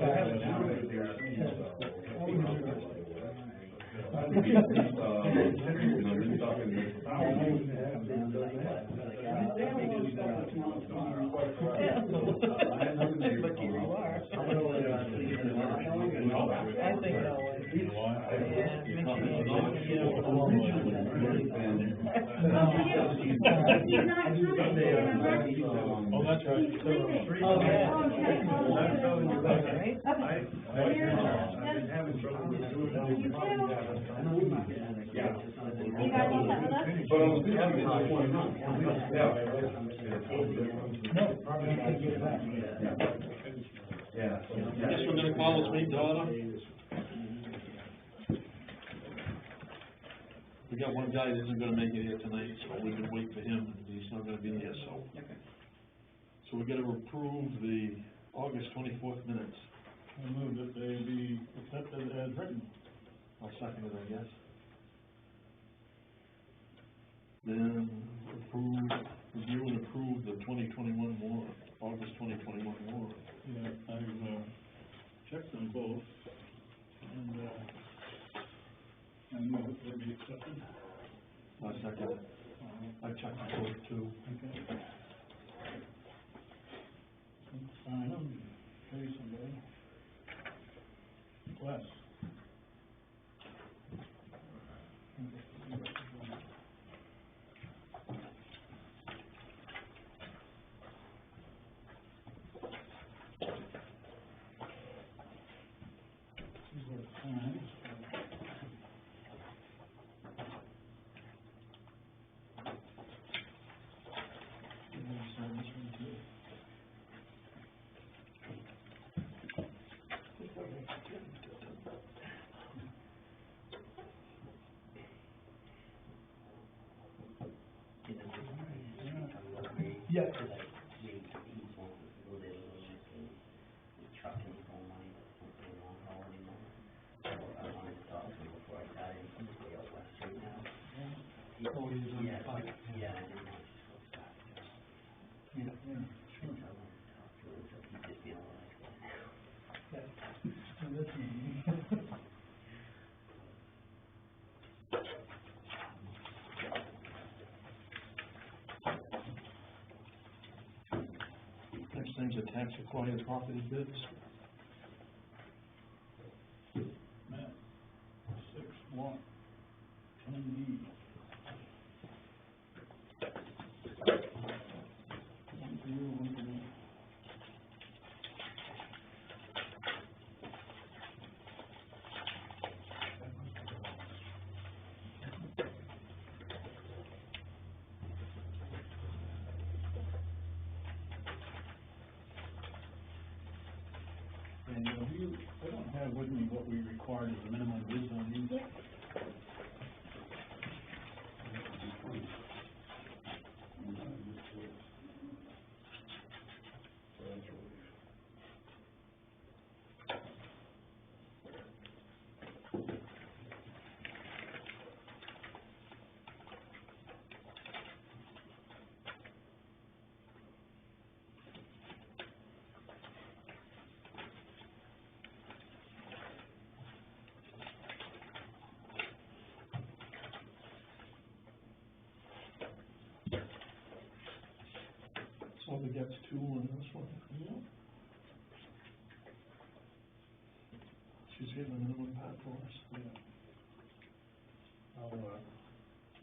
Oh, that's right. I've been having trouble with doing it. Yeah. But on the 29th. Yeah. I guess we're gonna call this meeting to order. We got one guy that isn't gonna make it here tonight, so we can wait for him, and he's not gonna be here, so. So we're gonna approve the August 24th minutes. I move that they be accepted as written. I'll second it, I guess. Then review and approve the 2021 warrant, August 2021 warrant. Yeah, I've, checked them both, and, I move that they be accepted. I'll second it. I checked them both too. Okay. Sign them, pay somebody. Wes. Yes. Next thing's a tax acquired property bids. Matt, 6-1, 10D. One for you, one for me. And I don't have with me what we required as a minimum bids on these. So we got 2 on this one. Yeah. She's getting a minimum part for us. Yeah. I'll,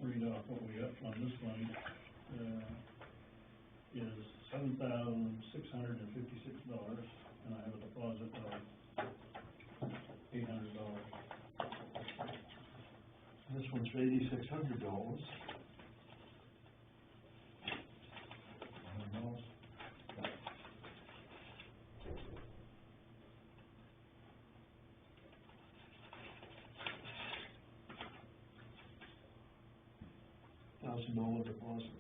read off what we got on this one, is $7,656, and I have a deposit of $800. This one's for $8,600. $1,000 deposit.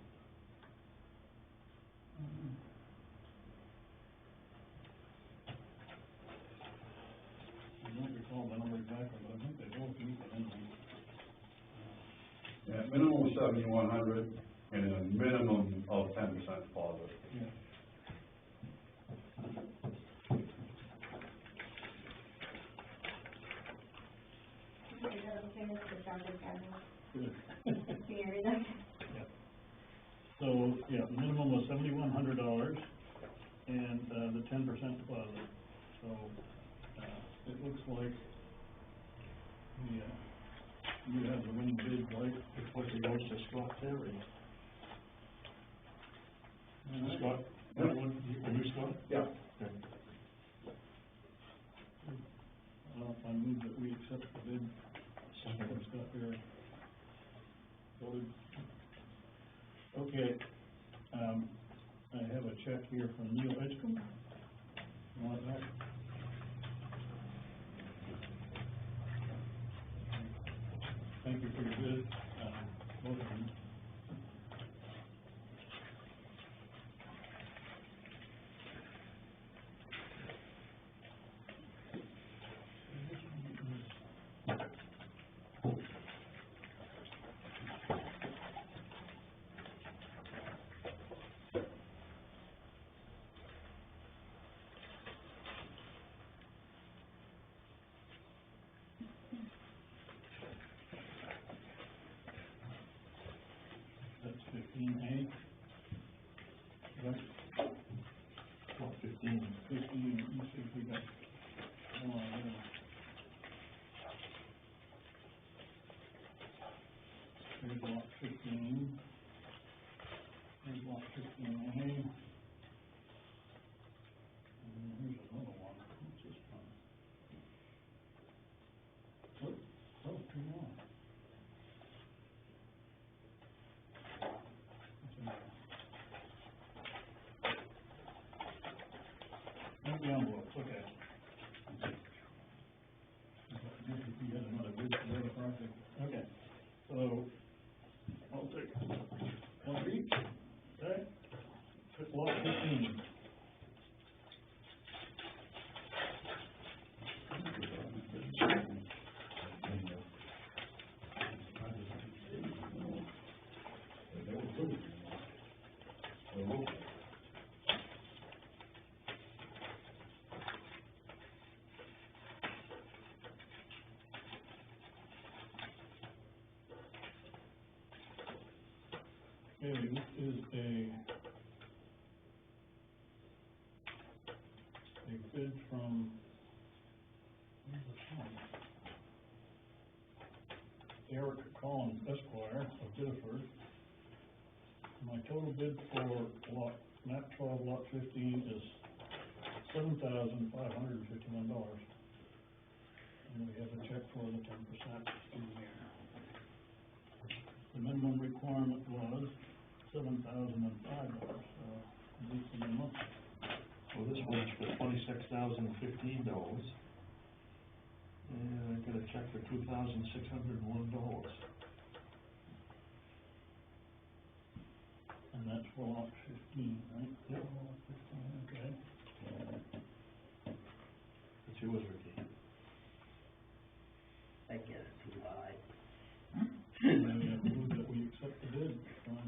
I don't recall the number exactly, but I think they both meet the minimum. Yeah, minimum of 7,100 and a minimum of 10% deposit. Yeah. okay with the traffic guidance? Good. Can you read that? Yeah. So, yeah, the minimum was $7,100 and, the 10% deposit. So, it looks like the, you have the winning bid, right? Before it goes to Scott Terry. Scott, Yeah. that one, are you Scott? Yeah. Okay. I move that we accept the bid Second. from Scott here. Voted. Okay, I have a check here from Neil Edgecombe. You want that? Thank you for your bid, both of them. That's 15A. Right? Lot 15. 15, let me see if we got, oh, yeah. Here's lot 15. Here's lot 15A. And here's another one. What's this one? Oh, two more. Empty envelopes, okay. You had another bid for the other project. Okay, so I'll take one for each, okay? Lot 15. Okay, this is a bid from, where's this from? Eric Collins Esquire of Biddeford. My total bid for map 12, lot 15 is $7,551. And we have a check for the 10% in here. The minimum requirement was $7,005, so meet the minimum. Well, this one's for $26,015. And I got a check for $2,601. And that's for lot 15, right? Yep. Lot 15, okay. It's yours, Ricky. I guess too high. And I move that we accept the bid from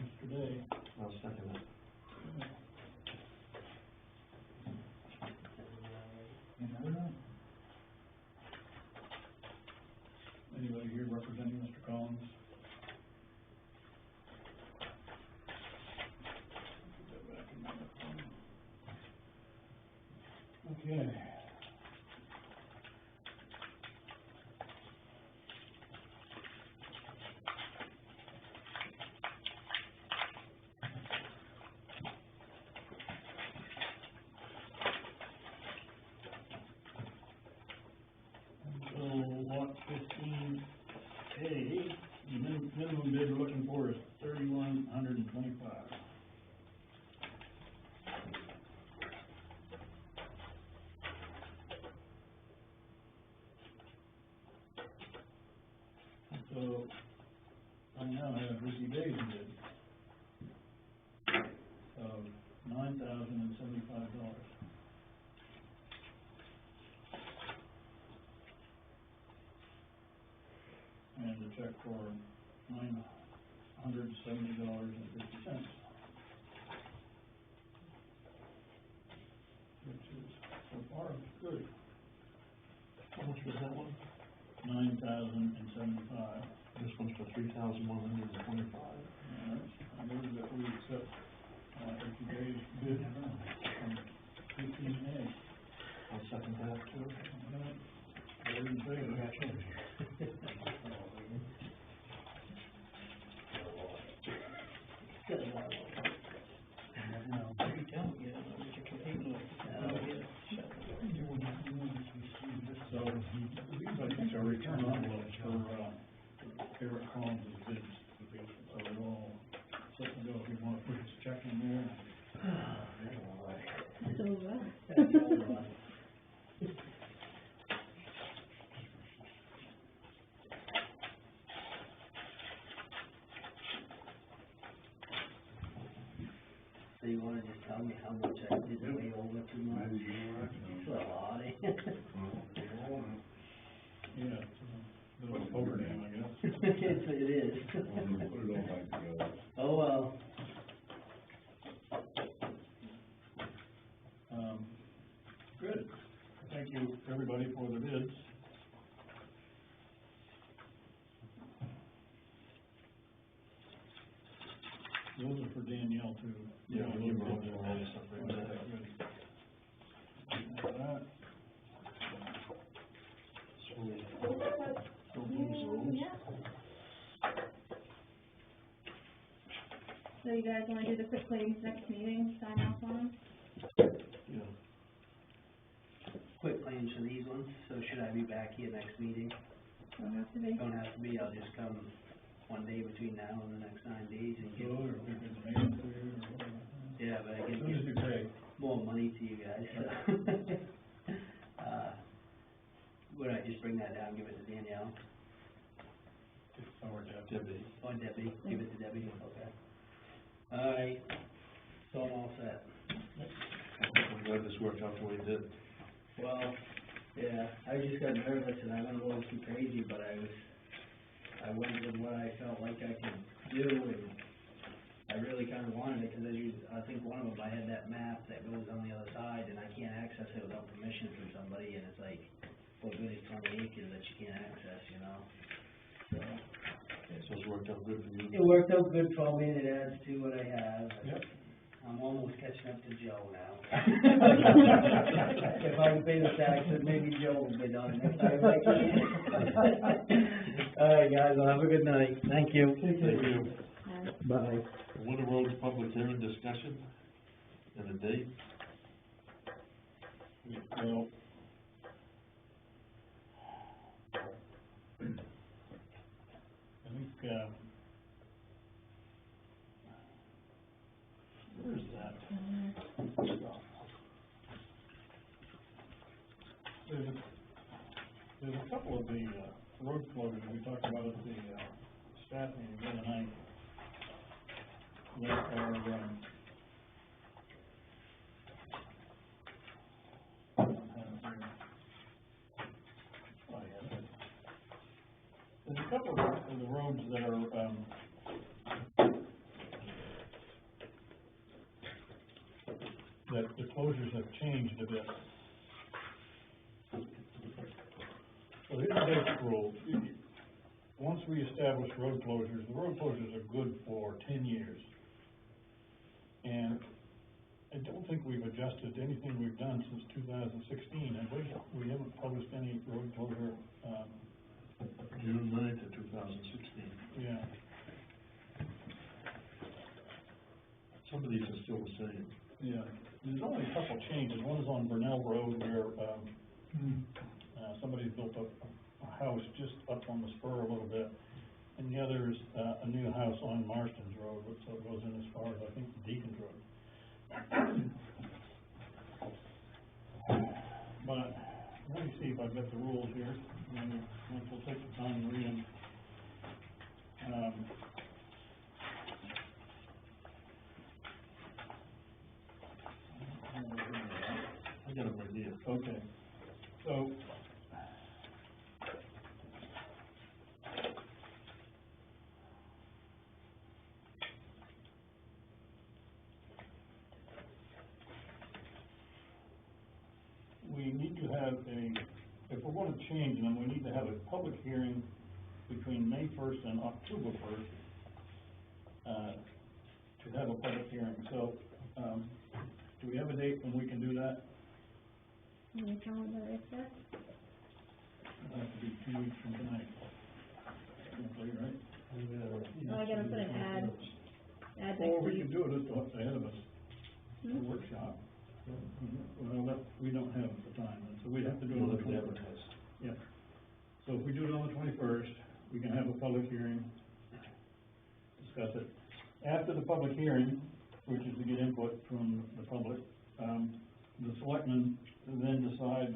Mr. Day. I'll second it. Anybody here representing Mr. Collins? Put that back in there. Okay. So lot 15A, the minimum bid we're looking for is $3,125. So I now have Ricky Day's bid of $9,075. And a check for $970.50. Which is, so far, good. How much was that one? $9,075. This one's for $3,125. I move that we accept, today's bid from 15A. I'll second that too. All in favor? So, these I think are return envelopes for Eric Collins' bids. So we're all set to go if you want to put his check in there. So you wanna just tell me how much I did way over 2 months? It's a lot, eh? Yeah, little overdone, I guess. It is. Put it all back together. Oh, well. Good. Thank you, everybody, for the bids. Those are for Danielle, too. Yeah, Those you are wrote good. all this stuff right there. Good. That. So we'll lose those. So you guys wanna do the quick claims next meeting, sign off on them? Yeah. Quick claims for these ones, so should I be back here next meeting? Don't have to be. Don't have to be, I'll just come one day between now and the next 9 days and So, give, or we can mail it to you, or whatever. yeah, but I As can soon as give you pay. more money to you guys, so. Would I just bring that down, give it to Danielle, Or Deb. Debbie. or Debbie, give it to Debbie, okay. Alright, so I'm all set. I'm glad this worked out the way it did. Well, yeah, I just got nervous and I went a little too crazy, but I went with what I felt like I could do, and I really kind of wanted it, because I think one of them, I had that map that goes on the other side, and I can't access it without permission from somebody, and it's like, what good is 20 acres that you can't access, you know? So, So it's worked out good for you. it worked out good for me, and it adds to what I have. Yep. I'm almost catching up to Joe now. If I can pay the taxes, maybe Joe will bid on it next time I can. All right, guys, well, have a good night. Thank you. Thank you. Bye. Winter Road public hearing discussion and a date. Well, I think, where's that? There's a couple of the, road closures we talked about at the, staff meeting the other night that are, I don't have it here. Oh, yeah. There's a couple of the roads that are, that the closures have changed a bit. So here's the basic rule. Once we establish road closures, the road closures are good for 10 years. And I don't think we've adjusted anything we've done since 2016, have we? We haven't published any road closure, June 9th of 2016. yeah. Some of these are still the same. Yeah, there's only a couple changes. One is on Burnell Road where, somebody built a house just up on the spur a little bit. And the other is, a new house on Marston's Road, so it goes in as far as, I think, Deacon's Road. But, let me see if I've got the rules here, and once we'll take the time to read them. I got them right here. Okay, so, we need to have if we're gonna change them, we need to have a public hearing between May first and October first, to have a public hearing, so, do we have a date when we can do that? Can you tell me what it says? It'll have to be 2 weeks from tonight. Okay, right? Oh, I gotta put an ad Or next we week. can do it just what's ahead of us, a Hmm? workshop. Well, that, we don't have the time, so we'd have to do it on the 21st. Yeah, so if we do it on the 21st, we can have a public hearing, discuss it. After the public hearing, which is to get input from the public, the selectmen then decide,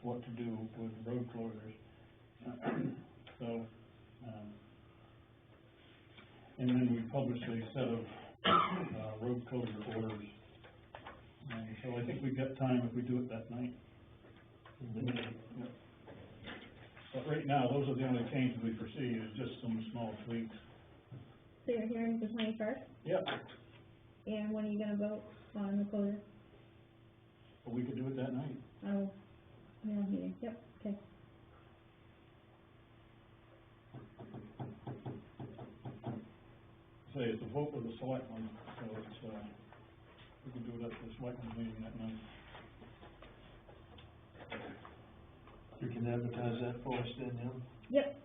what to do with road closures. So, and then we publish a set of, road closure orders. And so I think we've got time if we do it that night. Yep. But right now, those are the only changes we foresee, is just some small tweaks. So your hearing's the 21st, Yep, and when are you gonna vote on the closure? but we could do it that night. Oh, yeah, meeting, yep, okay. Say, it's a vote of the selectmen, so it's, we can do it at the selectmen's meeting that night. You can advertise that for us, Danielle? Yep,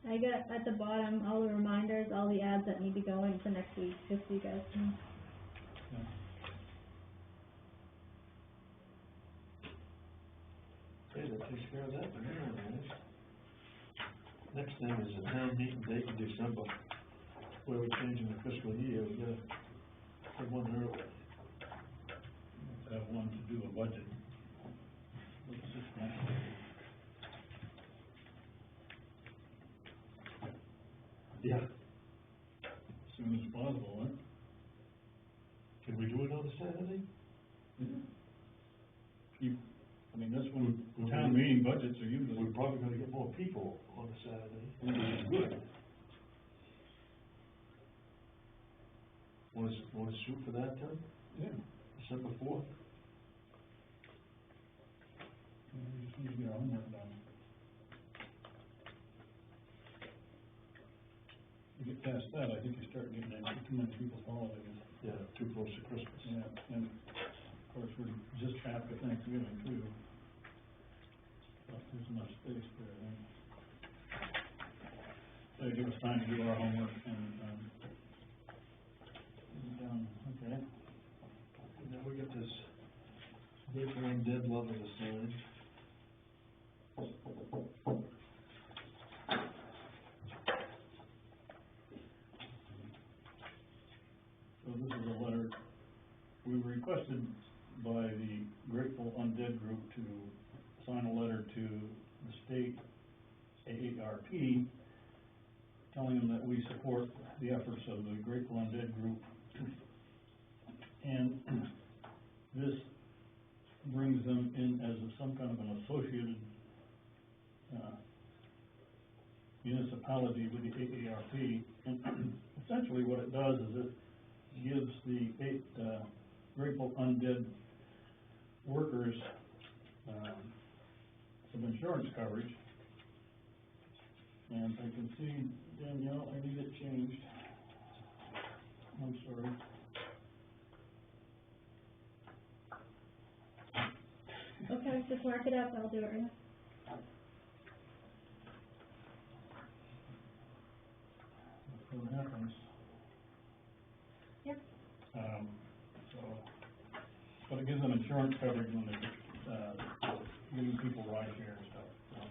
I got at the bottom all the reminders, all the ads that need to go in for next week, just so you guys can. Yeah. Okay, that takes care of that, for now, guys. Next thing is a town meeting date in December, where we're changing the fiscal year, we gotta have one early. Let's have one to do a budget. What's this one? Yeah. As soon as possible, huh? Can we do it on a Saturday? I mean, this one, town meeting budgets are usually. We're probably gonna get more people on a Saturday, which is good. Want to shoot for that time, Yeah. December 4th? We just need to get our homework done. You get past that, I think you start getting into too many people's holidays. Yeah, too close to Christmas. Yeah, and of course, we're just after Thanksgiving too. But there's enough space there, I think. So give us time to do our homework and, okay. And then we got this Grateful Dead level to sign. So this is a letter, we were requested by the Grateful Undead Group to sign a letter to the state AARP, telling them that we support the efforts of the Grateful Undead Group. And this brings them in as some kind of an associated, municipality with the AARP. And essentially what it does is it gives the Grateful Undead workers some insurance coverage. And I can see, Danielle, I need it changed. I'm sorry. Okay, just mark it up, I'll do it right now. That's what happens. Yep. So, but it gives them insurance coverage when they're, giving people ride share and stuff, so.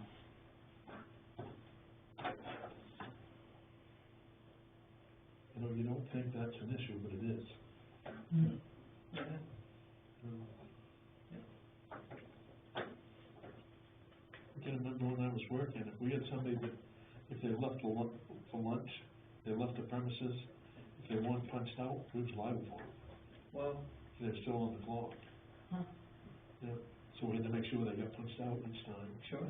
You know, you don't think that's an issue, but it is. I can remember when I was working, if we had somebody that, if they left for lunch, they left the premises, if they weren't punched out, we was liable for them. Well, They're still on the clock. huh, Yeah, so we had to make sure they got punched out each time. sure.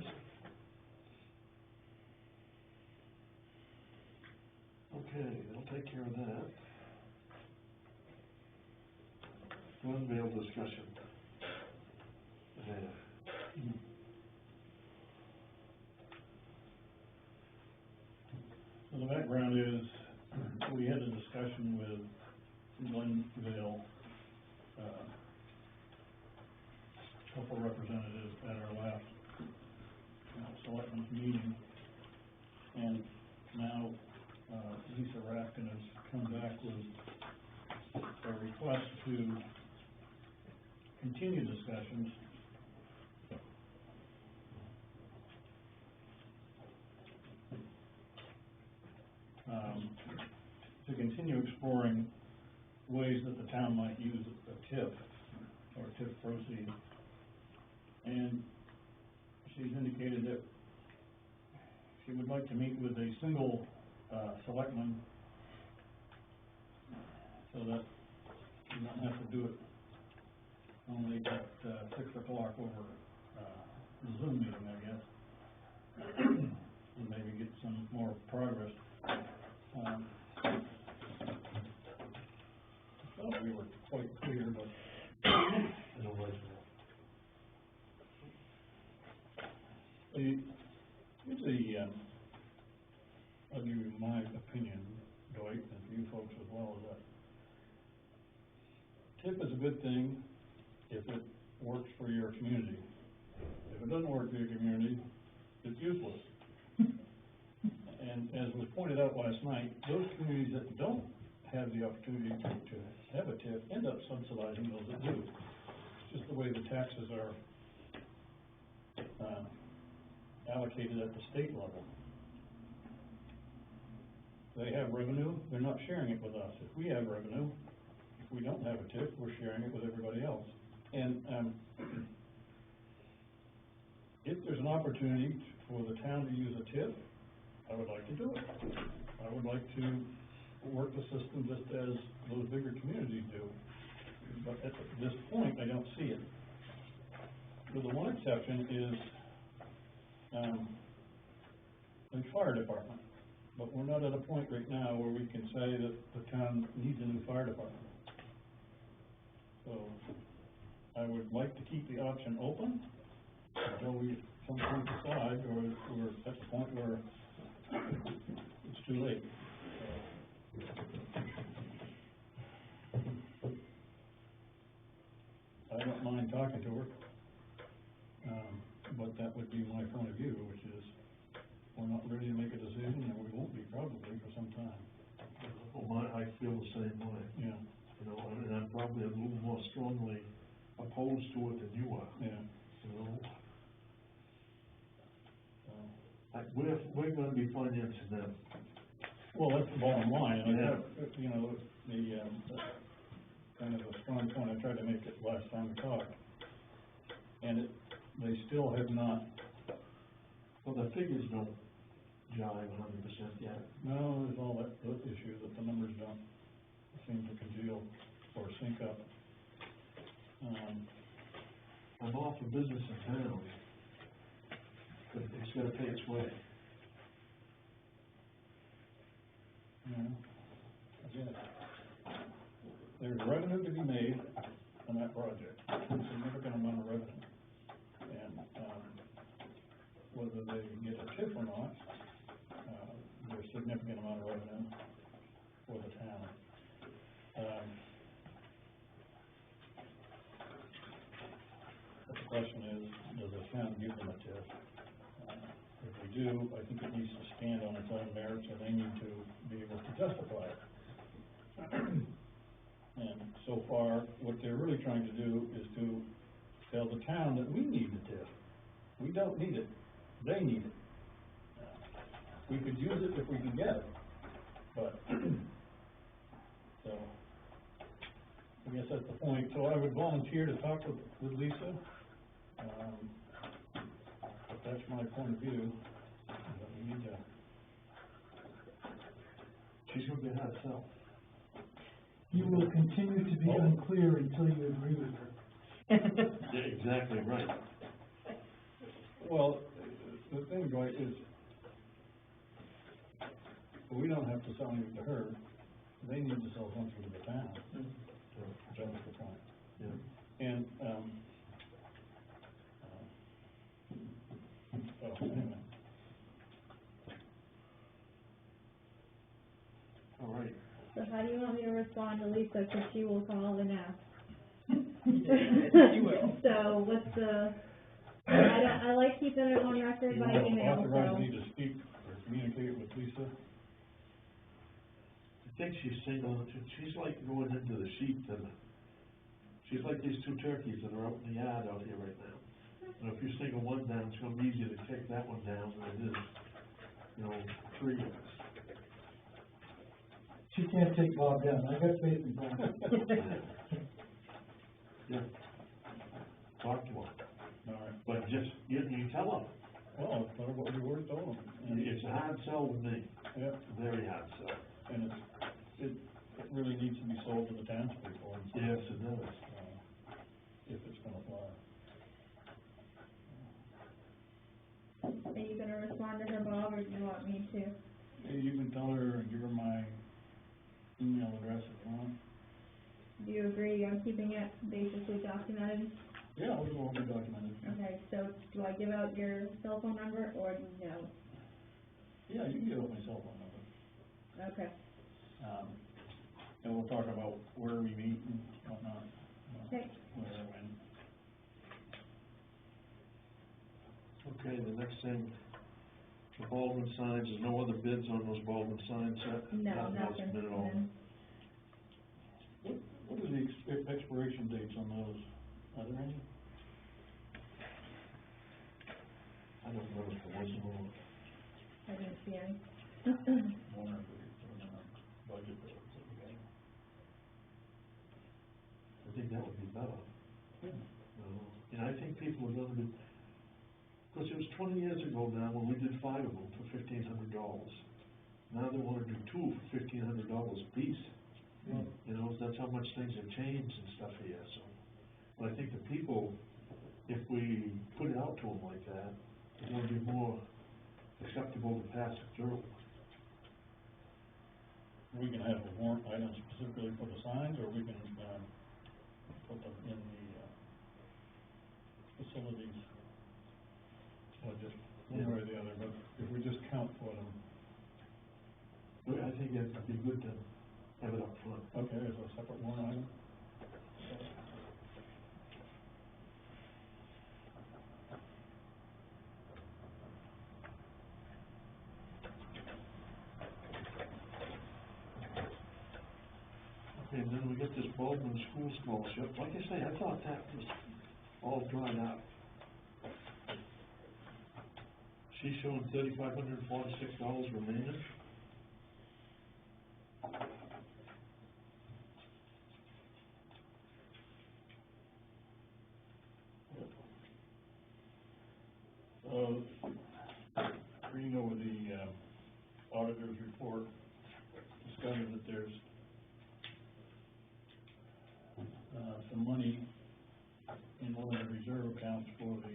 Okay, that'll take care of that. Gun bail discussion. Yeah. background is, we had a discussion with Glenville, couple representatives at our last, Selectmen Meeting, and now, Lisa Rafkin has come back with a request to continue discussions to continue exploring ways that the town might use a TIF or TIF proceeds. And she's indicated that she would like to meet with a single selectman so that you don't have to do it only at 6 o'clock over the Zoom meeting, I guess, and maybe get some more progress. I thought we were quite clear, but I don't like that. I'll give you my opinion, Dwight, and for you folks as well, is that TIP is a good thing if it works for your community. If it doesn't work for your community, it's useless. And as was pointed out last night, those communities that don't have the opportunity to have a TIF end up subsidizing those that do. It's just the way the taxes are allocated at the state level. They have revenue, they're not sharing it with us. If we have revenue, if we don't have a TIF, we're sharing it with everybody else. And if there's an opportunity for the town to use a TIF, I would like to do it. I would like to work the system just as those bigger communities do. But at this point, I don't see it. But the one exception is the fire department. But we're not at a point right now where we can say that the town needs a new fire department. So I would like to keep the option open until we sometime decide, or we're at the point where it's too late. I don't mind talking to her, but that would be my point of view, which is we're not ready to make a decision, and we won't be probably for some time. Well, I feel the same way. Yeah. You know, and I'm probably a little more strongly opposed to it than you are. Yeah. You know, we're going to be financing them. Well, that's the bottom line. And Yeah. you know, the kind of a strong point I tried to make it last time we talked, and they still have not. Well, the figures don't jive 100% yet. No, there's all those issues that the numbers don't seem to congeal or sync up. I'm all for business in town, but it's got to pay its way. Again, there's revenue to be made on that project, a significant amount of revenue. And whether they get a TIF or not, there's a significant amount of revenue for the town. But the question is, does the town give them a TIF? If they do, I think it needs to stand on its own merits, and they need to be able to justify it. And so far, what they're really trying to do is to tell the town that we need the TIF. We don't need it. They need it. We could use it if we can get it, but, so, I guess that's the point. So I would volunteer to talk with Lisa. But that's my point of view. We need to. She's going to be hard sell. You will continue to be unclear until you agree with her. Yeah, exactly right. Well, the thing, Dwight, is we don't have to sell anything to her. They need to sell something to the town. That was the point. Yeah. And, so, anyway. respond to Lisa, 'cause she will call and ask. She will. So what's the, I like keeping it on record You by want to email, authorize so. me to speak or communicate with Lisa? I think she's single, she's like going into the sheep, and she's like these two turkeys that are out in the yard out here right now. And if you single one down, it's gonna be easier to take that one down than it is, you know, three of us. She can't take Bob down, I got faith in Bob. Yeah. Talk to her, All right. but just, you tell her, Well, tell her what your word told them. it's a hard sell with me, Yeah, very hard sell. and it really needs to be sold to the townspeople. Yes, it does. If it's gonna fly. Are you gonna respond to her, Bob, or do you want me to? Hey, you can tell her and give her my email address if you want. Do you agree on keeping it basically documented? Yeah, we will be documented. Okay, so do I give out your cell phone number, or no? Yeah, you can give up my cell phone number. Okay, And we'll talk about where we meet and whatnot. okay. Where, when. Okay, the next thing, the Baldwin signs, there's no other bids on those Baldwin signs set? No, Nothing else nothing. bid at all? What are the expiration dates on those? Are there any? I don't know if there was one. I didn't see any. Wonder if we could put them in our budget that we put together. I think that would be better. And I think people are gonna be, because it was 20 years ago now when we did 5 of them for $1,500. Now they wanna do 2 for $1,500 a piece. Yeah. You know, that's how much things have changed and stuff here, so. But I think the people, if we put it out to them like that, it's gonna be more acceptable to pass it through. We can have a warrant item specifically for the signs, or we can, put them in the, facilities. Or just one way or the other, but if we just count for them, But I think it'd be good to have it up front. okay, as a separate warrant item. And then we get this Baldwin School Scholarship. Like I say, I thought that was all dried up. She's showing $3,546 remaining. Reading over the, auditor's report, discovered that there's, some money in one of the reserve accounts for the,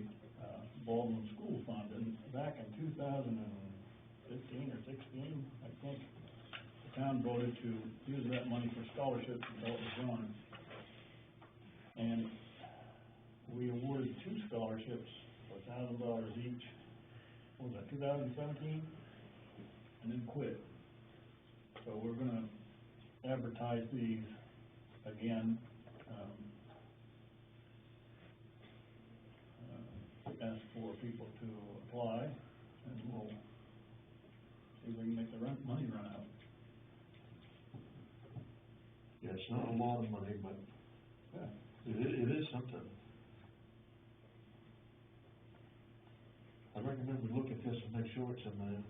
Baldwin School Fund, and back in 2015 or 16, I think, the town voted to use that money for scholarships until it was gone. And we awarded 2 scholarships for $1,000 each, what was that, 2017? And then quit. So we're gonna advertise these again, ask for people to apply, and we'll see if we can make the money run out. Yeah, it's not a lot of money, but Yeah. it is something. I recommend we look at this and make sure it's in there,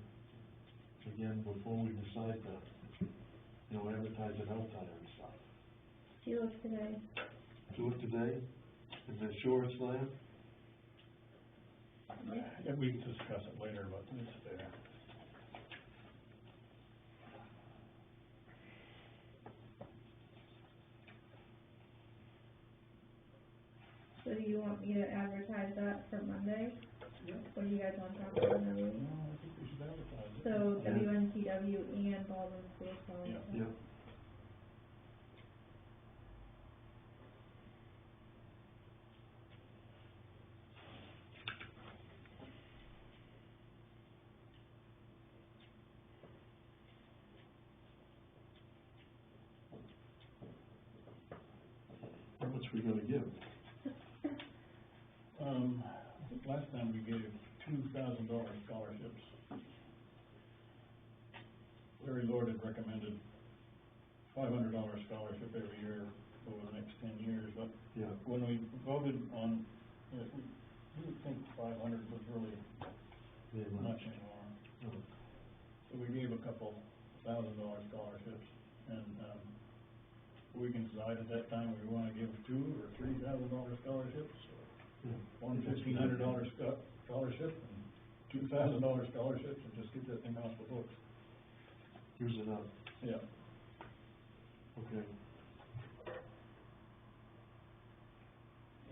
again, before we decide to, you know, advertise it out there and stuff. She looks today. Do it today, and make sure it's there. Yeah, we can discuss it later, but it's there. So do you want me to advertise that for Monday? Yeah. What do you guys want to talk about in that week? No, I think we should advertise it. So Yeah. WNTW and Baldwin School Scholarship. Yeah. Yeah. we gonna give? I think last time we gave $2,000 scholarships. Larry Lord had recommended $500 scholarship every year over the next 10 years, but Yeah. when we voted on it, we didn't think 500 was really Very much much. anymore. No. So we gave a couple $1,000 scholarships, and, we can decide at that time we wanna give $2,000 or $3,000 scholarships, Yeah. one $1,500 scholarship and $2,000 scholarships, and just get that thing off the books. Use it up, Yeah. okay.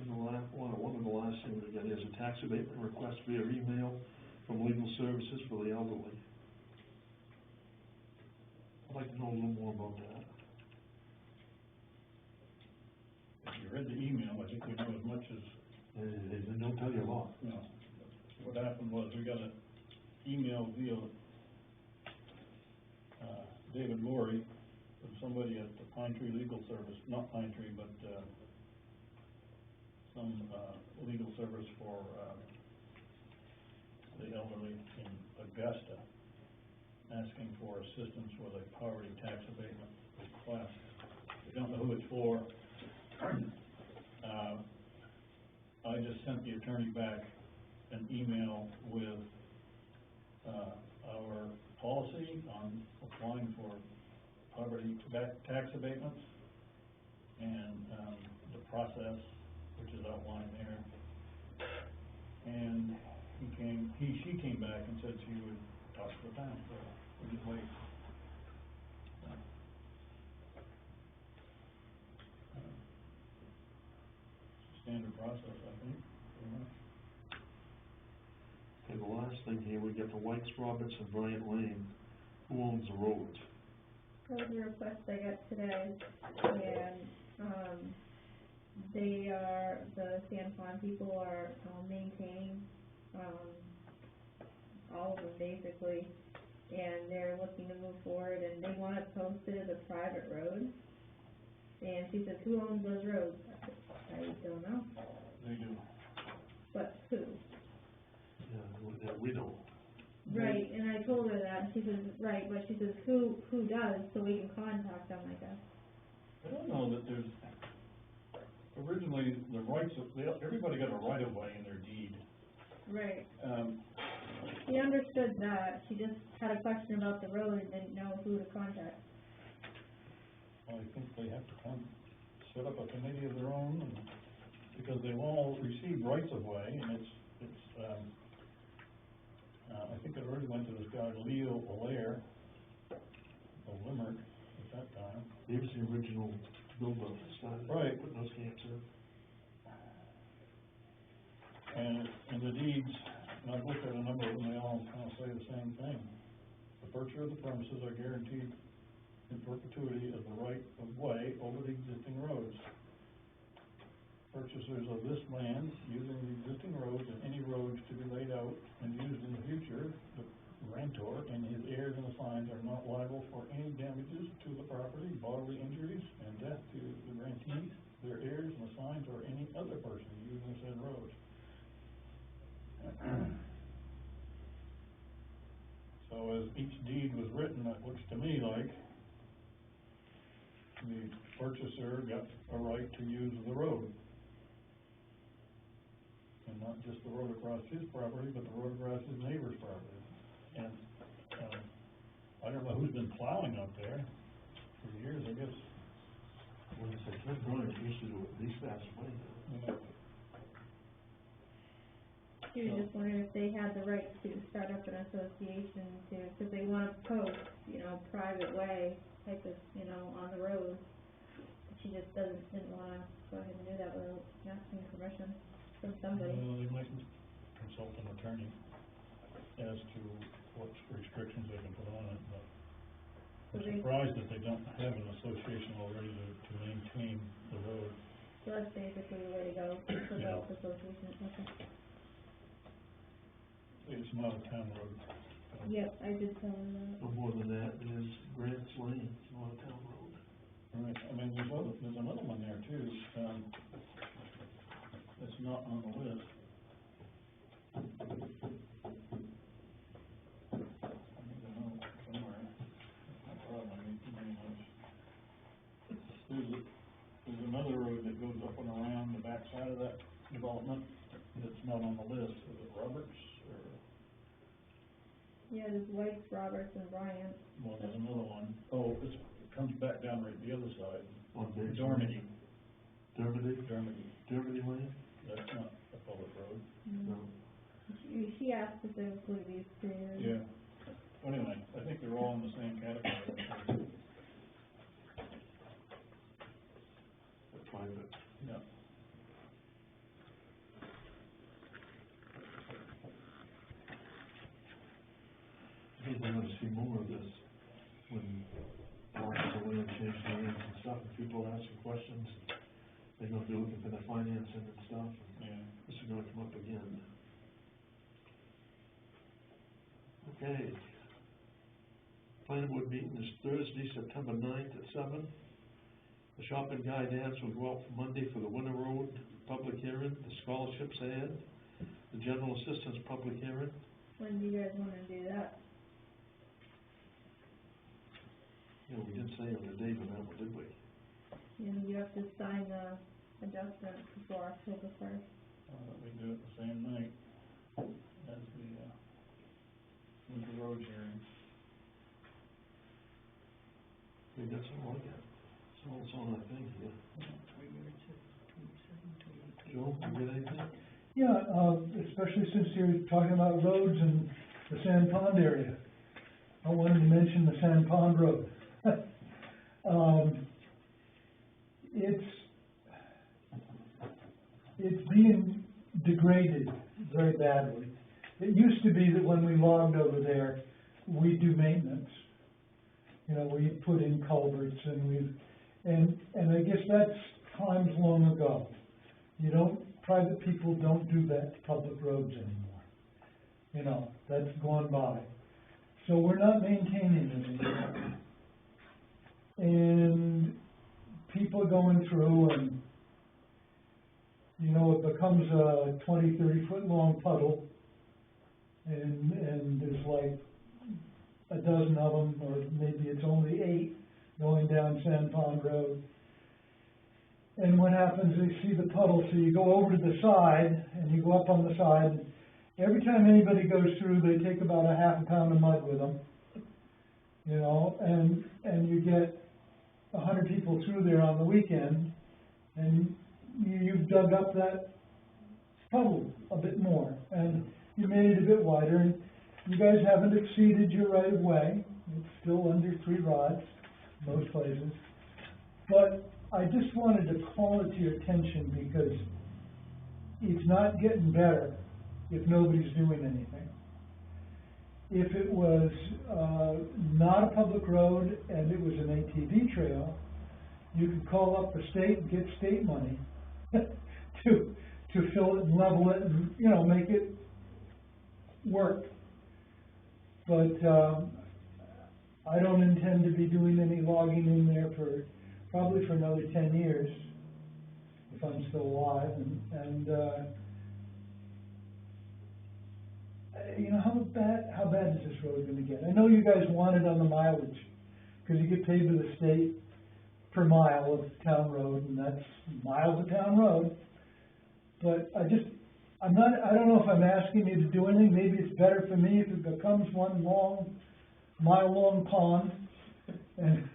And the one of the last things we got is a tax abatement request via email from Legal Services for the elderly. I'd like to know a little more about that. If you read the email, I think we know as much as, They don't tell you a lot. you know, what happened was we got an email via, David Morey, from somebody at the Pine Tree Legal Service, not Pine Tree, but, some, legal service for, the elderly in Augusta, asking for assistance with a poverty tax abatement request. We don't know who it's for. I just sent the attorney back an email with, our policy on applying for poverty tax abatements, and, the process, which is outlined there. And she came back and said she would talk to the town, so we'll just wait. Standard process, I think, pretty much. Okay, the last thing here, we got the Whites, Roberts, and Bryant Lane. Who owns the roads? That was a request I got today, and, the San Juan people are, maintaining, all of them basically, and they're looking to move forward, and they want it posted as a private road. And she says, who owns those roads? I don't know, They do. but who? Yeah, we don't. Right, and I told her that, and she says, right, but she says, who does, so we can contact them, I guess. I don't know that there's, originally, the rights of, everybody got a right of way in their deed. Right. She She understood that, she just had a question about the road and didn't know who to contact. I think they have to set up a committee of their own, and, because they've all received rights of way, and it's, I think it already went to this guy Leo Allaire of Limerick at that time. He was the original builder that started Right. putting those camps in. And the deeds, and I've looked at a number of them, they all kind of say the same thing. The purchaser of the premises are guaranteed in perpetuity as the right of way over the existing roads. Purchasers of this land using the existing roads and any roads to be laid out and used in the future, the grantor and his heirs and assigns are not liable for any damages to the property, bodily injuries, and death to the grantees, their heirs and assigns, or any other person using said roads. So as each deed was written, it looks to me like the purchaser got a right to use the road. And not just the road across his property, but the road across his neighbor's property. And, I don't know who's been plowing out there for years, I guess. When I said, Ken Bryant used to do it, these fast money now. She was just wondering if they had the right to start up an association to, because they want to post, private way type of, on the road. She just didn't want to go ahead and do that without asking permission from somebody. Well, they might consult an attorney as to what restrictions they can put on it, but So I'm they- surprised that they don't have an association already to maintain the road. So that's basically the way to go, develop association, okay. It's not a town road. Yep, I did tell her that. No more than that, there's Grant's Lane, it's not a town road. Right, I mean, there's another one there too, it's not on the list. I need to know somewhere. That's my problem, I need too many notes. There's another road that goes up and around the backside of that development that's not on the list. Is it Roberts or, Yeah, there's White's, Roberts, and Bryant. well, there's another one. Oh, it comes back down right the other side. On Bay. Dormity. Dermody Lane? That's not a public road. No. She asked if they include these two. Yeah. Anyway, I think they're all in the same category. Private. Yeah. I think we're gonna see more of this when parcels of land change names and stuff, and people are asking questions. They're gonna be looking for the financing and stuff, and Yeah. this is gonna come up again. Okay. Planning board meeting is Thursday, September 9th at 7. The shopping guy dance will go out for Monday for the Winter Road public hearing, the scholarships ad, the general assistance public hearing. When do you guys wanna do that? You know, we didn't say on the date on that one, did we? And you have to sign the adjustment before October 1st. We do it the same night as with the road hearing. We got some on yet. It's on our thing here. Joe, you got anything? Yeah, especially since you're talking about roads and the Sand Pond area. I wanted to mention the Sand Pond Road. It's being degraded very badly. It used to be that when we logged over there, we do maintenance. You know, we put in culverts and I guess that's times long ago. Private people don't do that to public roads anymore. You know, that's gone by. So we're not maintaining it anymore. And people going through and, it becomes a 20, 30 foot long puddle and there's like a dozen of them, or maybe it's only 8 going down Sand Pond Road. And what happens is you see the puddle, so you go over to the side, and you go up on the side. Every time anybody goes through, they take about a half a pound of mud with them, and you get 100 people through there on the weekend, and you've dug up that puddle a bit more, and you made it a bit wider, and you guys haven't exceeded your right of way. It's still under 3 rods, most places. But I just wanted to call it to your attention because it's not getting better if nobody's doing anything. If it was not a public road and it was an ATV trail, you could call up the state and get state money to fill it and level it and, make it work. But I don't intend to be doing any logging in there probably for another 10 years, if I'm still alive, and how bad is this road going to get? I know you guys want it on the mileage, because you get paid to the state per mile of town road, and that's miles of town road, but I don't know if I'm asking you to do anything. Maybe it's better for me if it becomes one mile-long pond, and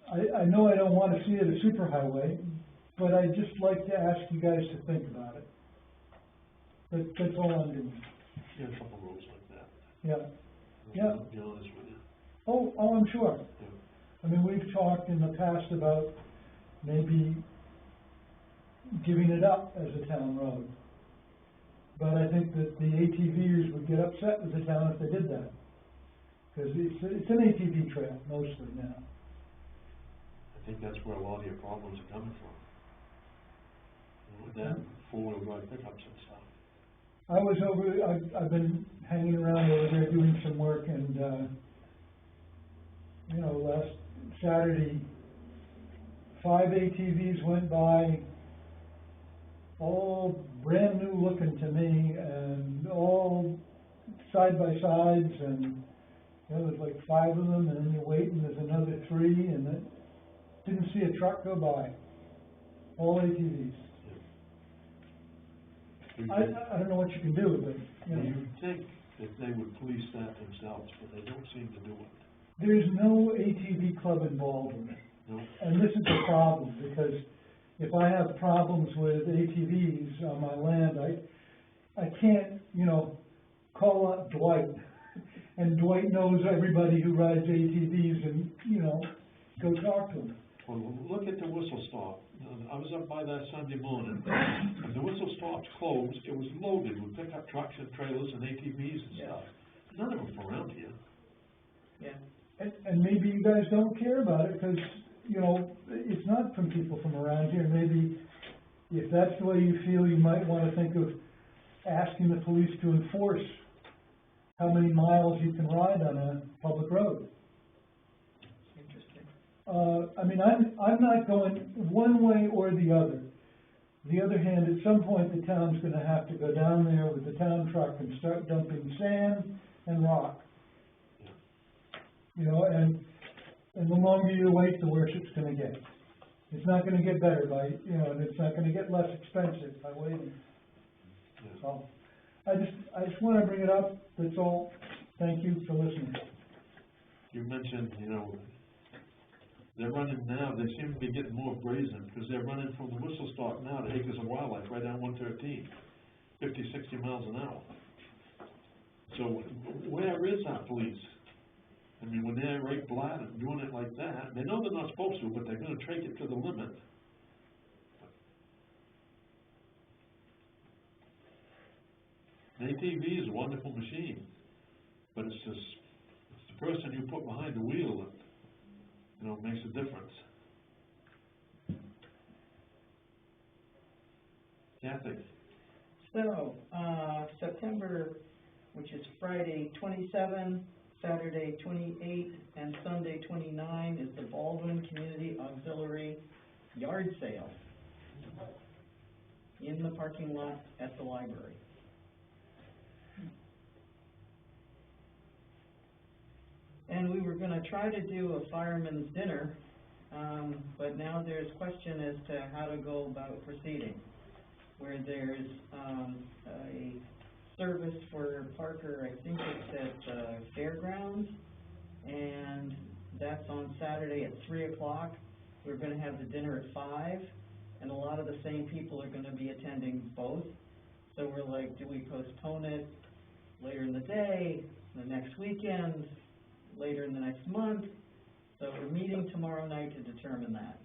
I know I don't want to see it a superhighway, but I'd just like to ask you guys to think about it. That's all I'm doing. Yeah, a couple roads like that. Yeah. Yeah. To be honest with you. Oh, I'm sure. Yeah. I mean, we've talked in the past about maybe giving it up as a town road. But I think that the ATVers would get upset with the town if they did that. Because it's an ATV trail mostly now. I think that's where a lot of your problems are coming from. With that four-wheel drive pickups and stuff. I've been hanging around over there doing some work, and last Saturday, 5 ATVs went by all brand new looking to me, and all side by sides, and, you know, there's like 5 of them, and then you wait, and there's another 3, and then didn't see a truck go by. All ATVs. I don't know what you can do, but, you know. You'd think that they would police that themselves, but they don't seem to do it. There's no ATV club involved in it. No. And this is a problem, because if I have problems with ATVs on my land, I can't, you know, call up Dwight, and Dwight knows everybody who rides ATVs, and, you know, go talk to him. Well, look at the whistle stop. I was up by that Sunday morning, and the whistle stop's closed. It was loaded with pickup trucks and trailers and ATVs and stuff. None of them from around here. Yeah. And maybe you guys don't care about it, because, you know, it's not from people from around here. Maybe if that's the way you feel, you might want to think of asking the police to enforce how many miles you can ride on a public road. Interesting. I mean, I'm not going one way or the other. The other hand, at some point, the town's gonna have to go down there with the town truck and start dumping sand and rock. You know, and the longer you wait, the worse it's gonna get. It's not gonna get better by, you know, and it's not gonna get less expensive by waiting. So, I just wanna bring it up, that's all. Thank you for listening. You mentioned, you know, they're running now, they seem to be getting more brazen, because they're running from the whistle stop now to Acres of Wildlife, right down 113, 50, 60 miles an hour. So, where is our police? I mean, when they're right flat and doing it like that, they know they're not supposed to, but they're gonna take it to the limit. An ATV is a wonderful machine, but it's the person you put behind the wheel that, you know, makes a difference. Kathy? So, September, which is Friday 27, Saturday 28, and Sunday 29 is the Baldwin Community Auxiliary Yard Sale in the parking lot at the library. And we were gonna try to do a fireman's dinner, but now there's question as to how to go about proceeding. Where there's, a service for Parker, I think it's at, Fairgrounds, and that's on Saturday at 3 o'clock. We're gonna have the dinner at 5, and a lot of the same people are gonna be attending both. So we're like, do we postpone it later in the day, the next weekend, later in the next month? So we're meeting tomorrow night to determine that.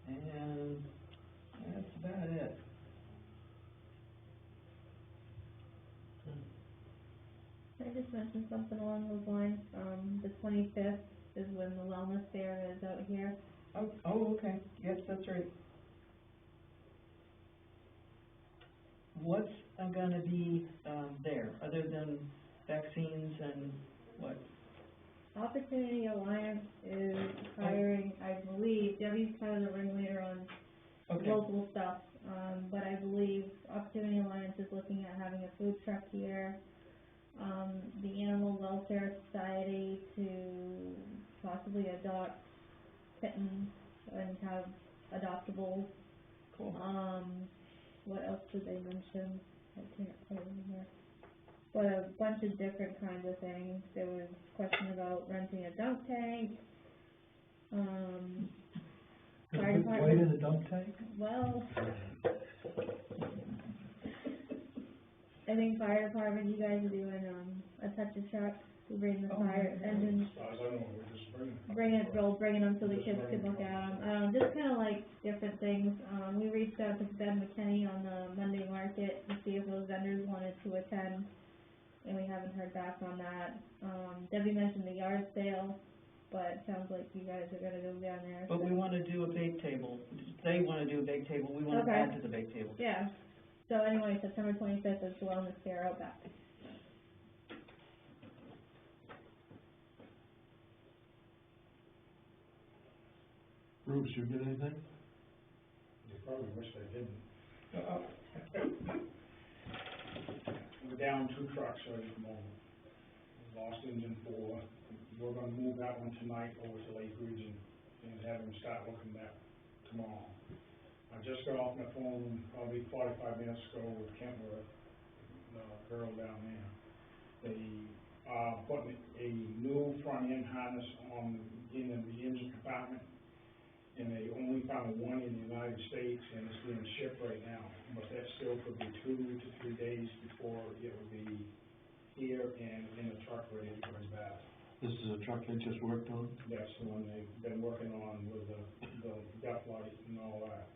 And that's about it. I just mentioned something along those lines, the 25th is when the wellness fair is out here. Oh, okay, yes, that's right. What's gonna be, there, other than vaccines and what? Opportunity Alliance is hiring, I believe, Debbie's kind of the ringleader on Okay, local stuff, but I believe Opportunity Alliance is looking at having a food truck here. The Animal Welfare Society to possibly adopt kittens and have adoptables. cool. What else did they mention? I can't quite remember. But a bunch of different kinds of things. There was question about renting a dump tank. Fire Put department. Dwight in a dump tank? Well, I think fire department, you guys are doing, a touch a truck, we bring the fire engines, bringing them so the kids could look at them. Just kinda like different things. We reached out to Ben McKinney on the Monday market to see if those vendors wanted to attend, and we haven't heard back on that. Debbie mentioned the yard sale, but it sounds like you guys are gonna go down there. But so- we wanna do a bake table. They wanna do a bake table, we wanna Okay. add to the bake table. Yeah, so anyway, September 25th is the wellness fair out back. Bruce, you get anything? They probably wish they didn't. We're down 2 trucks right at the moment. We lost engine 4. We're gonna move that one tonight over to Lake Region and have them start looking at tomorrow. I just got off my phone probably 45 minutes ago with Kentworth, the girl down there. They are putting a new front end harness on in the engine compartment, and they only found one in the United States, and it's being shipped right now. But that still could be 2 to 3 days before it will be here and in the truck ready to bring back. This is a truck they just worked on? That's the one they've been working on with the duck light and all that.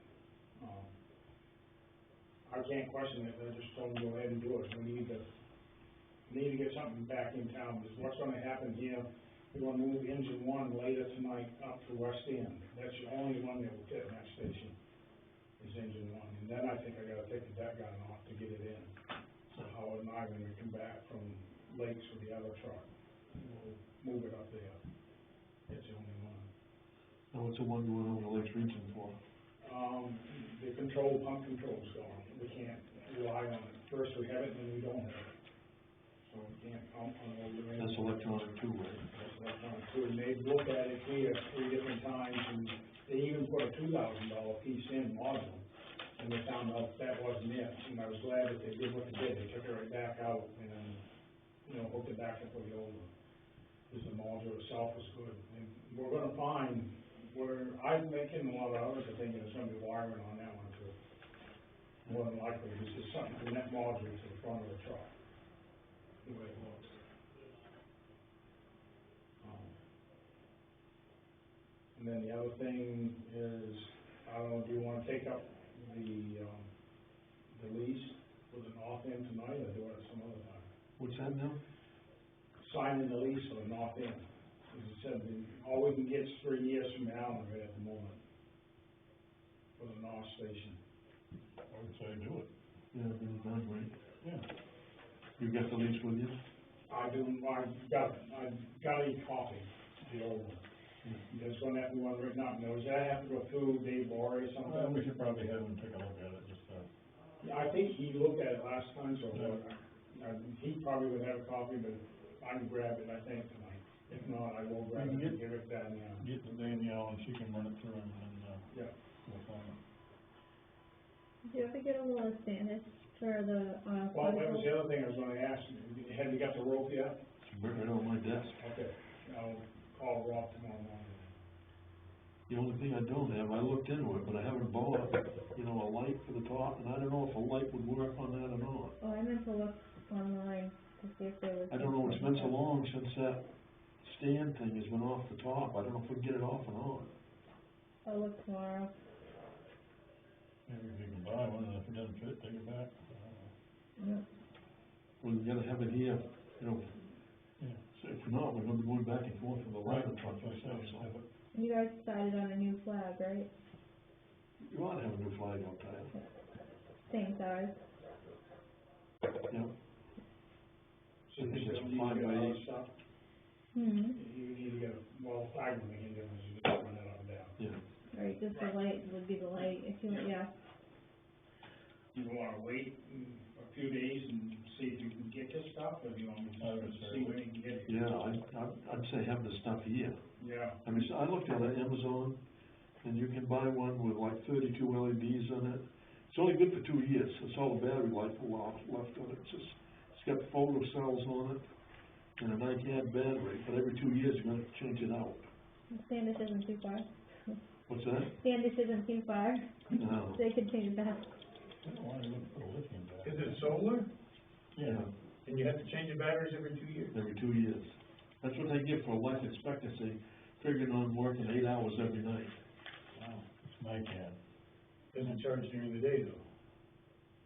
I can't question it, I just told them go ahead and do it. We need to get something back in town, because what's gonna happen here, we're gonna move engine 1 later tonight up to West End. That's the only one that will fit in that station, is engine 1. And then I think I gotta take the deck gun off to get it in. So Howard and I, when we come back from Lakes with the other truck, we'll move it up there. It's the only one. Now, what's the one going over the Lakes Region for? The pump control's gone. We can't rely on it. First we have it, and then we don't have it. So we can't count on it. That's electronic too, right? That's electronic too. And they've looked at it here 3 different times, and they even put a $2,000 piece in module, and they found out that wasn't it. And I was glad that they did what they did. They took it right back out and, hooked it back up with the old one. Because the module itself was good. And we're gonna find where I'm making a lot of others, I think there's gonna be wiring on that one too. More than likely, it's just something from that module to the front of the truck, the way it looks. And then the other thing is, I don't know, do you wanna take up the lease with the north end tonight, or do it some other time? What's that now? Signing the lease for the north end. As I said, all we can get is 3 years from now right at the moment for the north station. I would say do it. Yeah, in the right. Yeah. You got the lease with you? I got a copy, the old one. There's gonna have to be one written up. Now, does that have to go through Dave Laurie or something? Well, we should probably have him take a look at it, just, Yeah, I think he looked at it last time, so he probably would have a copy, but I can grab it, I think, tonight. If not, I will grab it and give it to Danielle. get to Danielle and she can run it through and, Yeah. we'll find it. Did you ever get a little Spanish for the, Well, that was the other thing I was gonna ask you. Have you got the rope yet? It's right on my desk. Okay, I'll call Rob tomorrow morning. The only thing I don't have, I looked into it, but I haven't bought, a light for the top, and I don't know if a light would work on that or not. oh, I meant to look online to see if there was. I don't know, it's been so long since that stand thing has been off the top. I don't know if we can get it off or not. I'll look tomorrow. Maybe if you can buy one, and if it doesn't fit, take it back. Yep. Well, you gotta have it here, Yeah. so if not, we're gonna be going back and forth with the Right, ladder truck. that's what I said, have it. You guys decided on a new flag, right? You ought to have a new flag out there, Same size. yeah. So I think you it's need to 5 get by all 8. this stuff. Hmm. You need to get, flag would make any difference, you just run it up and down. Yeah. Right, just the light would be the light, if you, yeah. You wanna wait a few days and see if you can get this stuff, or do you want me I would to say see what you can get? Yeah, I'd say have the stuff here. Yeah. I mean, so I looked at Amazon, and you can buy one with like 32 LEDs on it. It's only good for 2 years, that's all the battery life left on it. It's got photo cells on it, and a 90 amp battery, but every 2 years you're gonna change it out. Standish isn't too far. What's that? Standish isn't too far. No. They could change that. I don't know why you wouldn't put a lithium back. Is it solar? Yeah. And you have to change the batteries every 2 years? Every 2 years. That's what they get for life expectancy, figuring on working 8 hours every night. Wow. It's NICAD. Doesn't charge during the day though?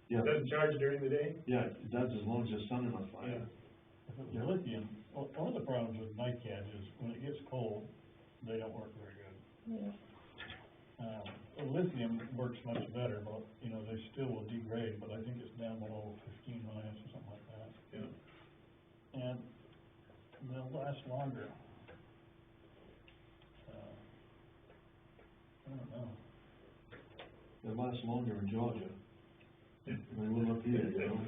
Yeah, Doesn't charge during the day? yeah, it does as long as there's sun enough on it. If it was lithium, one of the problems with NICAD is when it gets cold, they don't work very good. Yeah. Lithium works much better, but, they still will degrade, but I think it's down below 15 minus or something like that. Yeah. And they'll last longer. don't know. It lasts longer in Georgia than they will up here, you know?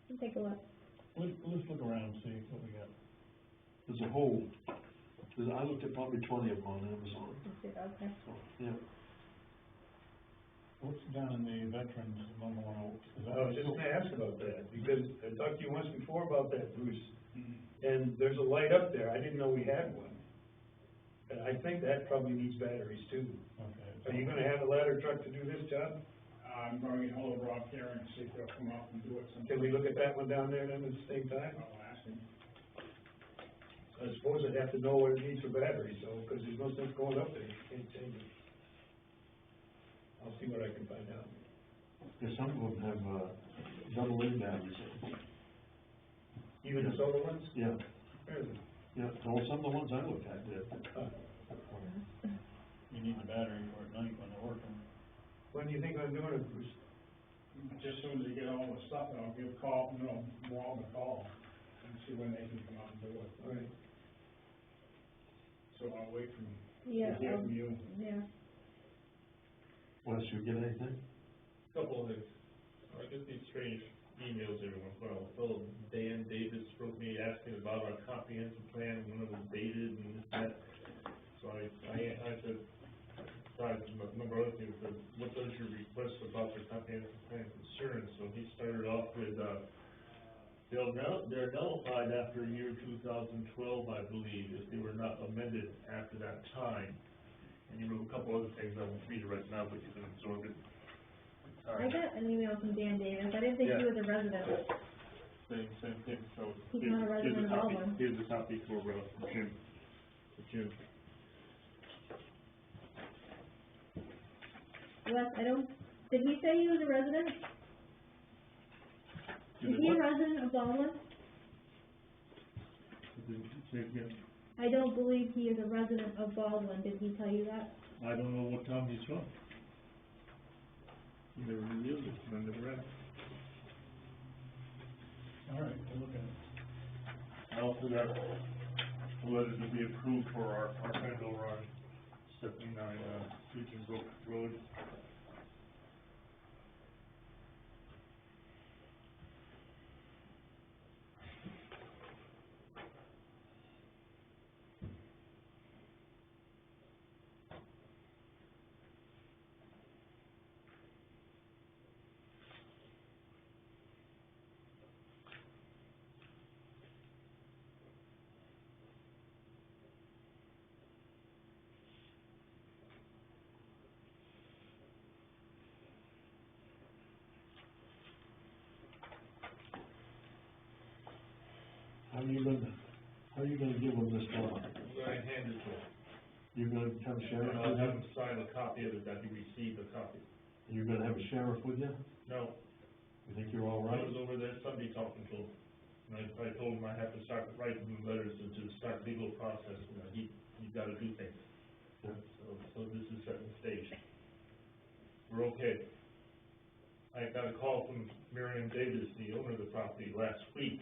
Well, Take a look. let's look around and see what we got. There's a whole, I looked at probably 20 of them on Amazon, Okay. so, yeah. What's down in the veterans memorial? Is that I was just gonna ask about that, because I talked to you once before about that, Bruce. And there's a light up there, I didn't know we had one. And I think that probably needs batteries too. Okay. Are you gonna have a ladder truck to do this job? I'm going to get hold of Rob Karen and see if they'll come up and do it sometime. Can we look at that one down there then at the same time? I'll ask him. I suppose I'd have to know what it needs for batteries, so, because there's no sense going up there, you can't change it. I'll see what I can find out. Yeah, some of them have, double A batteries. Even the solar ones? Yeah, Really? yeah, well, some of the ones I looked at did. You need the battery for at night when they're working. When do you think I'm doing it, Bruce? Just soon as they get all the stuff, I'll give call, Rob a call and see when they can come out and do it. All right. So I'll wait from, Yeah, to hear from you. yeah. Wes, you get anything? Couple of things. I get these strange emails every once in a while. Fellow Dan Davis wrote me asking about our comprehensive plan, when it was dated and this, that. So I said, besides a number of other things, but what does your request about the comprehensive plan concern? So he started off with, they're nullified after year 2012, I believe, if they were not amended after that time. And he wrote a couple other things, I won't read it right now, but you can absorb it. I got an email from Dan Davis, I didn't think he was a resident. Same thing, so. He's not a resident of Alvin. Here's a copy for Jim. Wes, did he say he was a resident? Is he a resident of Baldwin? I don't believe he is a resident of Baldwin, did he tell you that? I don't know what town he's from. He never revealed it, I never read it. All right, we'll look at it. I also got a letter to be approved for our friend over on 79, Legion Brook Road. How are you gonna give them this dollar? I'm gonna hand it to him. You're gonna have a sheriff And I'll with have you? him sign a copy of it, that he received a copy. You're gonna have a sheriff with you? No, You think you're all I right? was over there Sunday talking to him. And I told him I have to start writing letters and to start legal process, he's gotta do things. Yeah. So this is setting the stage. We're okay. I got a call from Miriam Davis, the owner of the property, last week.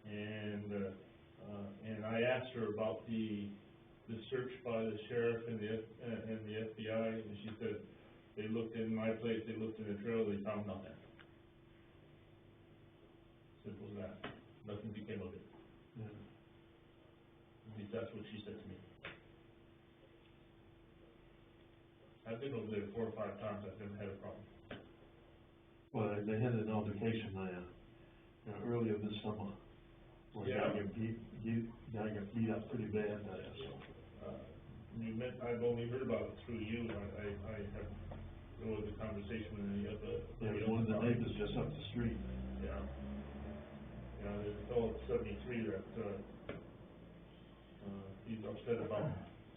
And I asked her about the search by the sheriff and the FBI, and she said, they looked in my place, they looked in the trailer, they found nothing. Simple as that. Nothing became of it. Yeah. At least that's what she said to me. I've been over there 4 or 5 times, I've never had a problem. Well, they had an altercation there, earlier this summer. Where Yeah. guy got beat up pretty bad there, so. I've only heard about it through you, I have, no other conversation with any of the. Yeah, one of the neighbors just up the street. Yeah. Yeah, there's a fellow at 73 that, he's upset about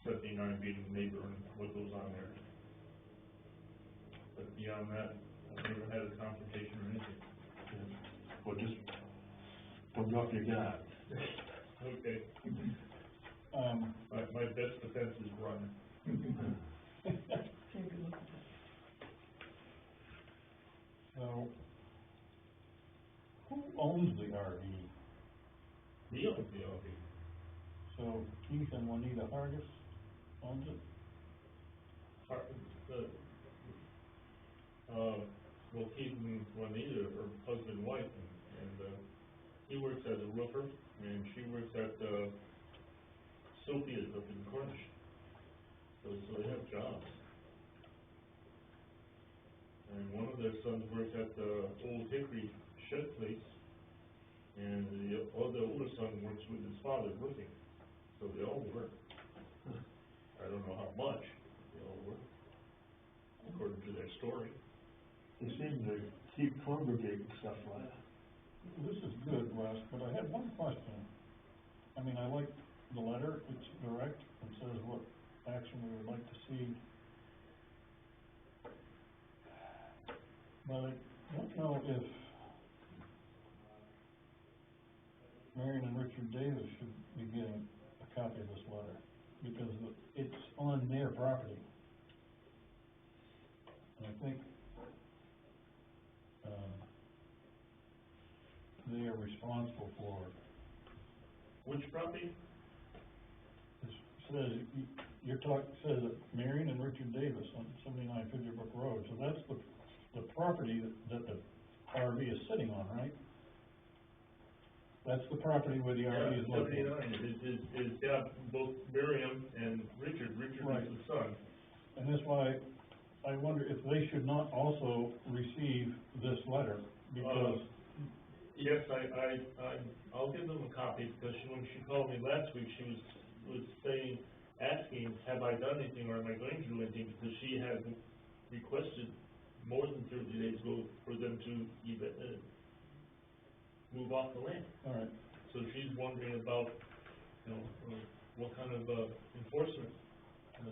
79 being a neighbor and what goes on there. But beyond that, I've never had a confrontation or anything. Yeah. Well, just don't drop your guard. Okay. My best defense is run. So, who owns the RV? He owns the RV. So Keith and Juanita Hargis owns it? Well, Keith and Juanita are husband and wife, and he works as a roofer, and she works at, Sophia's up in Cornish. So they have jobs. And one of their sons works at the Old Hickory shed place, and the older son works with his father roofing. So they all work. I don't know how much, they all work, according to their story. They seem to keep congregating stuff like that. This is good, Wes, but I had one question. I mean, I like the letter, it's direct, and says what action we would like to see. But I don't know if Marion and Richard Davis should be getting a copy of this letter, because it's on their property. And I think, they are responsible for, Which property? it says, says that Marion and Richard Davis on 79 Fidget Brook Road, so that's the property that the RV is sitting on, right? That's the property where the RV is located. 79 is both Miriam and Richard. Richard Right. is the son. And that's why I wonder if they should not also receive this letter, because, Yes, I'll give them a copy, because when she called me last week, she was saying, asking, have I done anything, or am I going to do anything, because she had requested more than 30 days ago for them to even, move off the land. all right, So she's wondering about, what kind of, enforcement,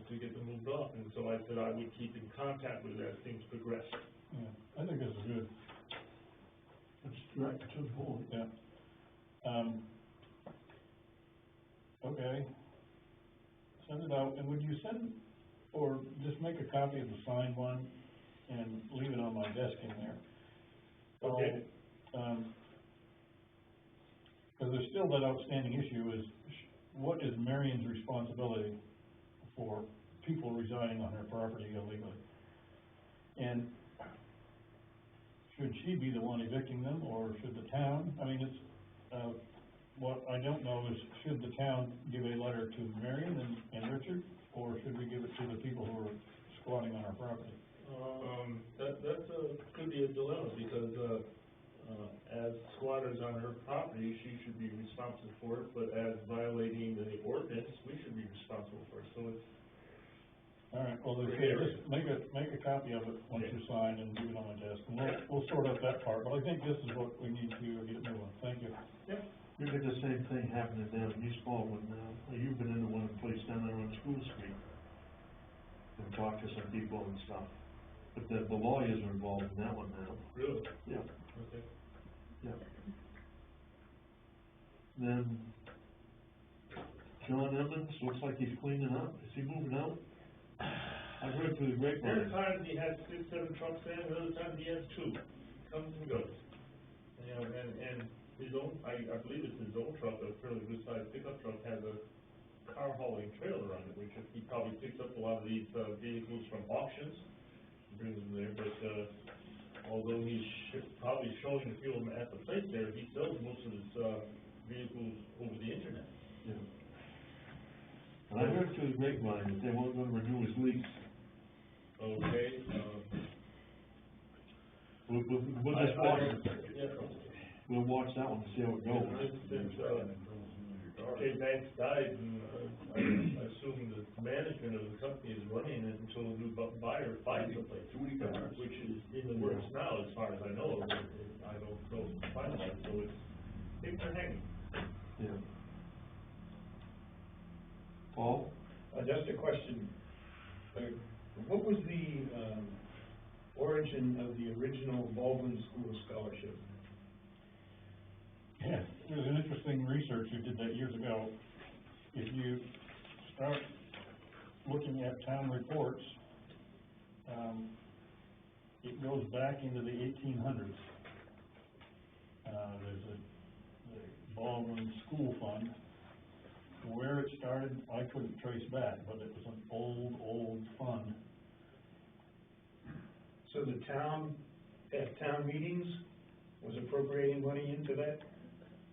to get them moved off, and so I said I would keep in contact with her as things progress. yeah, I think this is good, It's direct to the board. yeah. Okay, send it out, and would you send, or just make a copy of the signed one and leave it on my desk in there? Okay. Because there's still that outstanding issue is, what is Marion's responsibility for people residing on her property illegally? And should she be the one evicting them, or should the town? I mean, it's, what I don't know is, should the town give a letter to Marion and Richard, or should we give it to the people who are squatting on our property? Could be a dilemma, because, as squatters on her property, she should be responsible for it, but as violating the ordinance, we should be responsible for it, so it's. All right, well, then, just make a copy of it once you sign and leave it on my desk, and we'll sort out that part, but I think this is what we need to get moving. Thank you. Yep. You get the same thing happening down in East Baldwin now. You've been into one place down there on School Street and talked to some people and stuff. But the lawyers are involved in that one now. Really? Yeah, Okay. yeah. Then John Emmons, looks like he's cleaning up. Is he moving out? I've heard through the There are grapevine. times he has 6, 7 trucks in, and other times he has 2, comes and goes. And his own, I believe it's his own truck, a fairly good sized pickup truck, has a car hauling trailer on it, which he probably picks up a lot of these, vehicles from auctions, brings them there, but, although he's probably showing a few of them at the place there, he sells most of his, vehicles over the internet. Yeah. And I heard through the grapevine that they weren't gonna renew his lease. Okay, We'll just we'll watch that one to see how it goes. Since Jay Banks died, and I assume the management of the company is running it until a new buyer finds the place, which is in the works now, as far as I know. I don't know if it's finalized, so things are hanging. Yeah. Paul? Just a question, what was the, origin of the original Baldwin School Scholarship? Yeah, it was an interesting research who did that years ago. If you start looking at town reports, it goes back into the 1800s. There's the Baldwin School Fund, where it started, I couldn't trace back, but it was an old fund. So the town, at town meetings, was appropriating money into that?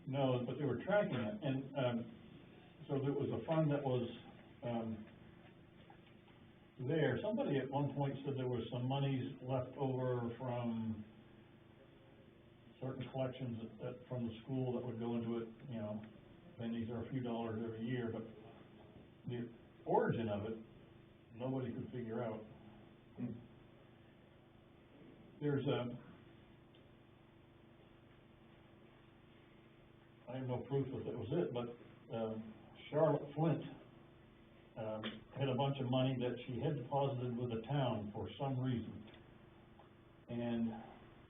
No, but they were tracking it, and, so there was a fund that was, there. Somebody at one point said there was some monies left over from certain collections from the school that would go into it, you know, pennies or a few dollars every year, but the origin of it, nobody could figure out. There's I have no proof that it was it, but, Charlotte Flint, had a bunch of money that she had deposited with the town for some reason. And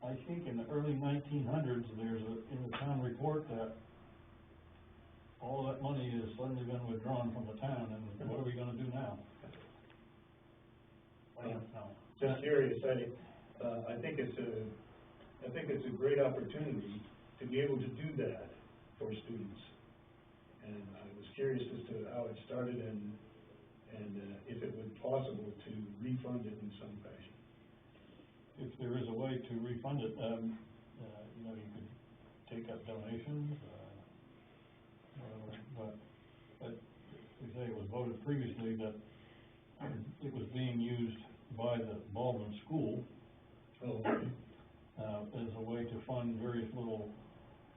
I think in the early 1900s, there's in the town report that all that money has suddenly been withdrawn from the town, and what are we gonna do now? I don't know. Just curious, I think it's a great opportunity to be able to do that for students. And I was curious as to how it started and if it was possible to refund it in some fashion. If there is a way to refund it, you know, you could take up donations, but we say it was voted previously that it was being used by the Baldwin School, as a way to fund various little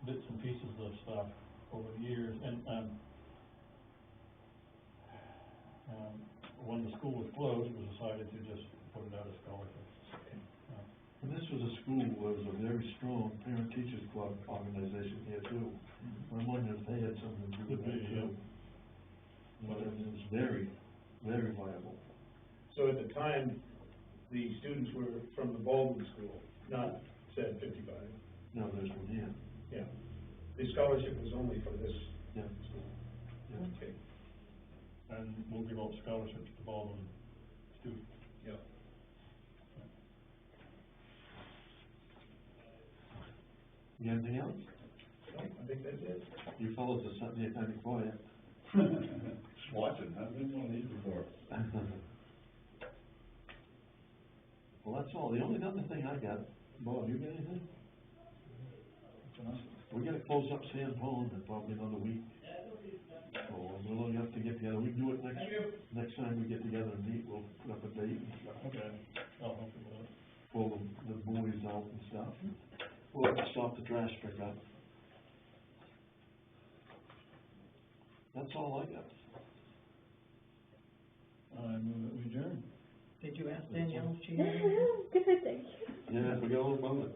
bits and pieces of stuff over the years, and, when the school was closed, it was decided to just put it out as scholarships. And this was a school where there was a very strong parent-teachers club organization here too. I'm wondering if they had something to do with that too. But it was very, very viable. So at the time, the students were from the Baldwin School, not said 55. No, there's one here. Yeah. The scholarship was only for this Yeah. school. Yeah. Okay. And we'll give out scholarships to Baldwin students. Yeah. You got anything else? No, I think that's it. You fellows are sitting here kind of quiet. Just watching, I've been one of these before. Well, that's all. The only other thing I got, Bob, you got anything? We gotta close up Sand Pond in probably another week. So we'll have to get together. We can do it next time we get together and meet. We'll put up a date and stuff. Okay, I'll help you with it. Pull the buoys out and stuff. We'll have to stop the trash pickup. That's all I got. I move that we adjourn. Did you ask Danielle if she No, had? good, thank you. Yeah, we got all about it.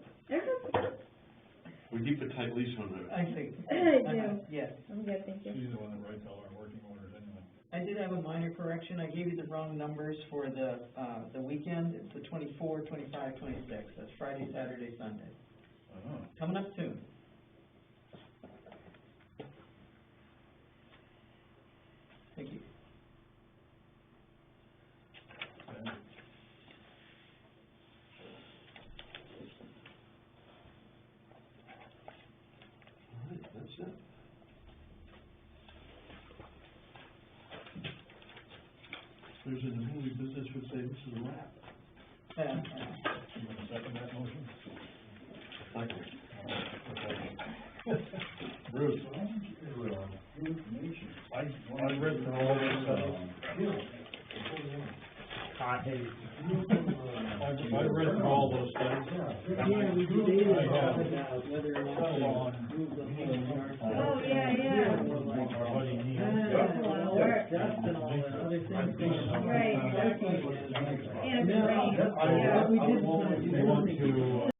We keep a tight leash on her. I see. I do. Yes. I'm good, thank you. She's the one that writes all our working orders anyway. I did have a minor correction. I gave you the wrong numbers for the weekend. It's the 24, 25, 26. That's Friday, Saturday, Sunday. Coming up soon. Thank you. Okay. All right, that's it. There's in the movie business would say this is a wrap. You gonna second that motion? Thank you. Bruce? I read through all this stuff. I read through all those things. Yeah, we debated about whether or not to move the whole. Oh, yeah. Our buddy Neil. That's a lot of work. Dust and all that other things. Right. Exactly. And it's rain, yeah. We didn't want to do We want anything. to,